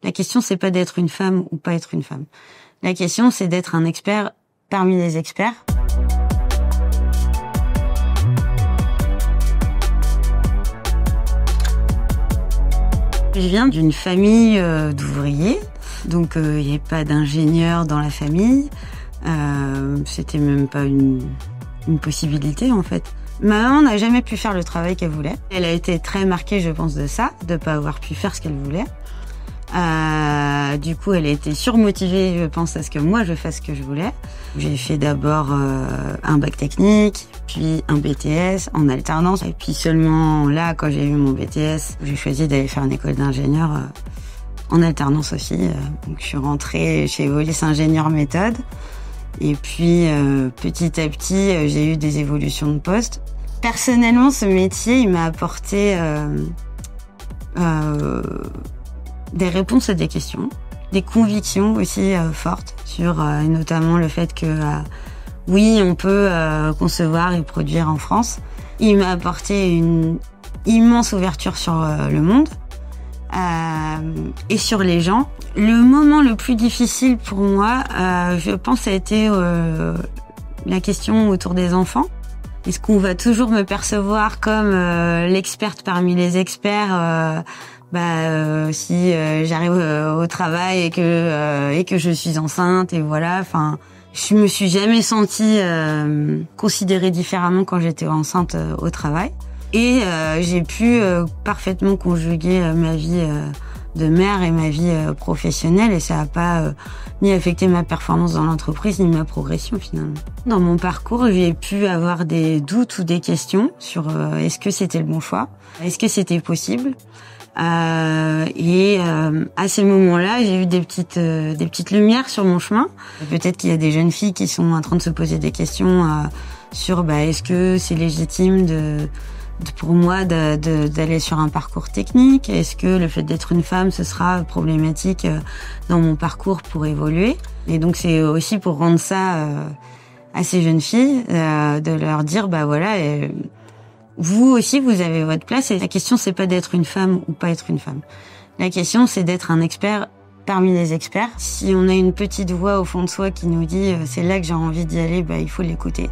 La question, c'est pas d'être une femme ou pas être une femme. La question, c'est d'être un expert parmi les experts. Je viens d'une famille d'ouvriers, donc il n'y avait pas d'ingénieur dans la famille. C'était même pas une possibilité en fait. Ma maman n'a jamais pu faire le travail qu'elle voulait. Elle a été très marquée, je pense, de ça, de pas avoir pu faire ce qu'elle voulait. Du coup, elle a été surmotivée, je pense, à ce que moi je fasse ce que je voulais. J'ai fait d'abord un bac technique, puis un BTS en alternance. Et puis seulement là, quand j'ai eu mon BTS, j'ai choisi d'aller faire une école d'ingénieur en alternance aussi. Donc je suis rentrée chez Evolis Ingénieur Méthode. Et puis petit à petit, j'ai eu des évolutions de poste. Personnellement, ce métier, il m'a apporté des réponses à des questions, des convictions aussi fortes sur notamment le fait que oui, on peut concevoir et produire en France. Il m'a apporté une immense ouverture sur le monde et sur les gens. Le moment le plus difficile pour moi, je pense, ça a été la question autour des enfants. Est-ce qu'on va toujours me percevoir comme l'experte parmi les experts si j'arrive au travail et que je suis enceinte et voilà, enfin, je me suis jamais sentie considérée différemment quand j'étais enceinte au travail et j'ai pu parfaitement conjuguer ma vie de mère et ma vie professionnelle et ça a pas ni affecté ma performance dans l'entreprise ni ma progression finalement. Dans mon parcours, j'ai pu avoir des doutes ou des questions sur est-ce que c'était le bon choix, est-ce que c'était possible. À ces moments-là, j'ai eu des petites lumières sur mon chemin. Peut-être qu'il y a des jeunes filles qui sont en train de se poser des questions sur est-ce que c'est légitime pour moi d'aller sur un parcours technique. Est-ce que le fait d'être une femme, ce sera problématique dans mon parcours pour évoluer. Et donc c'est aussi pour rendre ça à ces jeunes filles, de leur dire voilà. Vous aussi, vous avez votre place et la question, c'est pas d'être une femme ou pas être une femme. La question, c'est d'être un expert parmi les experts. Si on a une petite voix au fond de soi qui nous dit c'est là que j'ai envie d'y aller, il faut l'écouter.